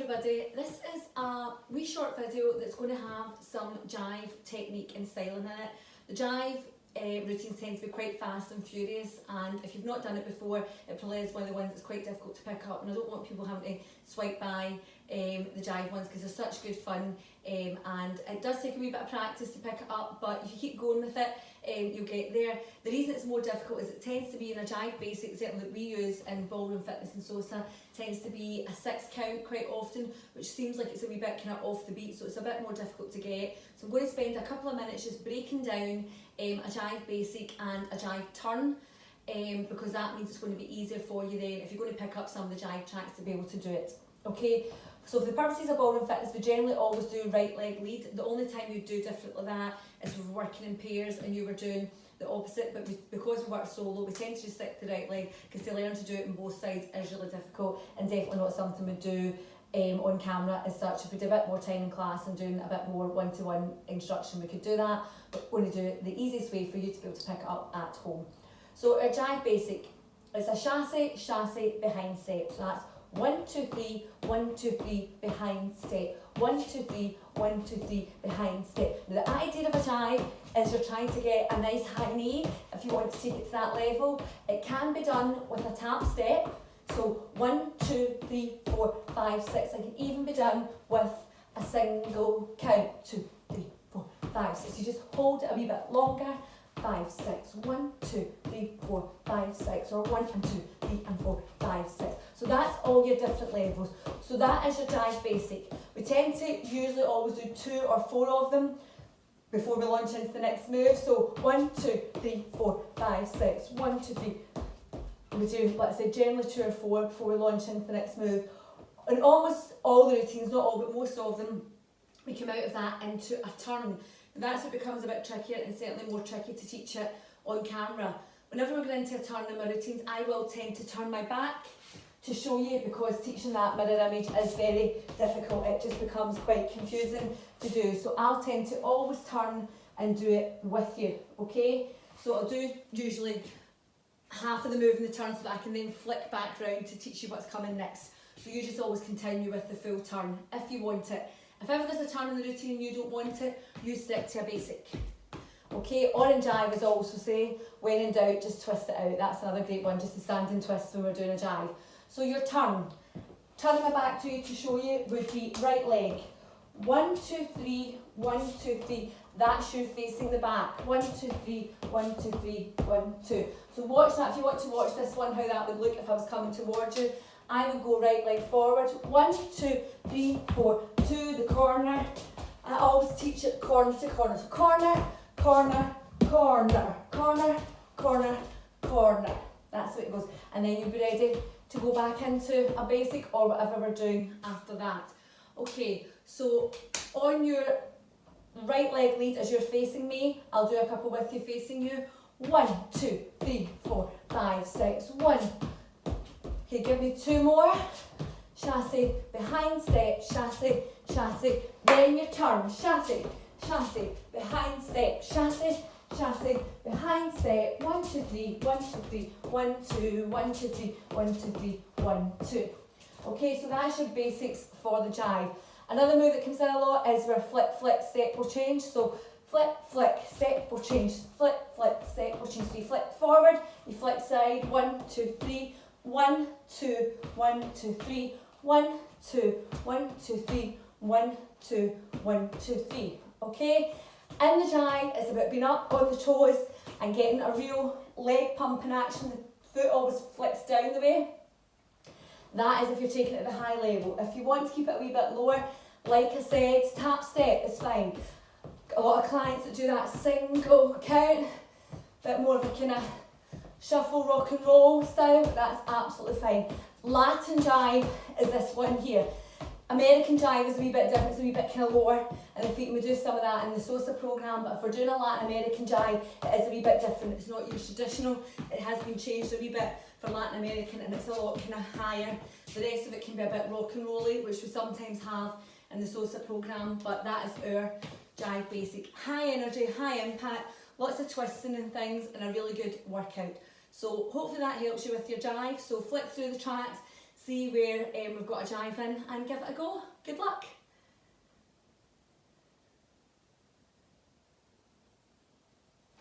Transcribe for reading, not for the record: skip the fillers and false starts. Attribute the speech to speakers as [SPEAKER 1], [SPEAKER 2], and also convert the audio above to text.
[SPEAKER 1] everybody, this is a wee short video that's going to have some jive technique and styling in it. The jive routines tend to be quite fast and furious, and if you've not done it before, it probably is one of the ones that's quite difficult to pick up, and I don't want people having to swipe by the jive ones because they're such good fun, and it does take a wee bit of practice to pick it up, but if you keep going with it, you'll get there. The reason it's more difficult is it tends to be in a jive basic, certainly that we use in ballroom fitness and salsa, tends to be a 6 count quite often, which seems like it's a wee bit kind of off the beat, so it's a bit more difficult to get. So I'm going to spend a couple of minutes just breaking down a jive basic and a jive turn, because that means it's going to be easier for you then if you're going to pick up some of the jive tracks to be able to do it. Okay, so for the purposes of ballroom fitness, we generally always do right leg lead. The only time you do different like that is if we're working in pairs and you were doing the opposite, but because we work solo, we tend to just stick to the right leg because to learn to do it on both sides is really difficult and definitely not something we do on camera as such. If we do a bit more time in class and doing a bit more one-to-one instruction, we could do that, but we're going to do it the easiest way for you to be able to pick it up at home. So our jive basic is a chassé, behind step. So that's 1, 2, 3, 1, 2, 3, behind step. 1, 2, 3, 1, 2, 3, behind step. Now the idea of a jive is you're trying to get a nice high knee if you want to take it to that level. It can be done with a tap step. So 1, 2, 3, 4, 5, 6. It can even be done with a single count. 2, 3, 4, 5, 6. You just hold it a wee bit longer. 5, 6. 1, 2, 3, 4, 5, 6. Or 1 and 2, 3 and 4, 5, 6. So that's all your different levels. So that is your jive basic. We tend to usually always do 2 or 4 of them before we launch into the next move. So 1, 2, 3, 4, 5, 6. 1, 2, 3. We do, let's say, generally 2 or 4 before we launch into the next move. And almost all the routines, not all, but most of them, we come out of that into a turn. And that's what becomes a bit trickier and certainly more tricky to teach it on camera. Whenever we're going into a turn in my routines, I will tend to turn my back to show you because teaching that mirror image is very difficult. It just becomes quite confusing to do. So I'll tend to always turn and do it with you, okay? So I'll do usually half of the move in the turn so that I can then flick back round to teach you what's coming next. So you just always continue with the full turn if you want it. If ever there's a turn in the routine and you don't want it, you stick to a basic. Okay, or in jive as I also say, when in doubt, just twist it out. That's another great one, just the standing twist when we're doing a jive. So your turn, turning my back to you to show you, would be right leg. 1, 2, 3, 1, 2, 3. That's you facing the back. 1, 2, 3, 1, 2, 3, 1, 2. So watch that if you want to watch this one, how that would look if I was coming towards you. I would go right leg forward. 1, 2, 3, 4, to the corner. I always teach it corner to corner. So corner, corner, corner, corner, corner, corner. That's how it goes. And then you'll be ready to go back into a basic or whatever we're doing after that. Okay, so on your right leg lead as you're facing me, I'll do a couple with you facing you. 1, 2, 3, 4, 5, 6. 1. Okay, give me 2 more. Chassé, behind step, chassé, chassé. Then your turn. Chassé, chassé, behind step, chassé, chassé, behind step. 1, 2, 3, 1, 2, 3, 1, 2, 1, 2, 3, 1, 2, 3, 1, 2. Okay, so that's your basics for the jive. Another move that comes in a lot is where flip, flick, step will change. So flip, flick, step will change. Flip, flick, step will change. So you flick forward, you flick side. 1, 2, 3. 1, 2, 1, 2, 3. 1, 2, 1, 2, 3. 1, 2, 1, 2, 3. Okay? In the jive, it's about being up on the toes and getting a real leg pump in action. The foot always flicks down the way. That is if you're taking it at the high level. If you want to keep it a wee bit lower, like I said, tap step is fine. A lot of clients that do that single count, a bit more of a kind of shuffle, rock and roll style, but that's absolutely fine. Latin jive is this one here. American jive is a wee bit different, it's a wee bit kind of lower in the feet, and we do some of that in the salsa program, but if we're doing a Latin American jive, it is a wee bit different. It's not your traditional, it has been changed a wee bit for Latin American, and it's a lot kind of higher. The rest of it can be a bit rock and rolly, which we sometimes have in the salsa program, but that is our jive basic. High energy, high impact, lots of twisting and things, and a really good workout. So hopefully that helps you with your jive. So flick through the tracks, see where we've got a jive in and give it a go. Good luck.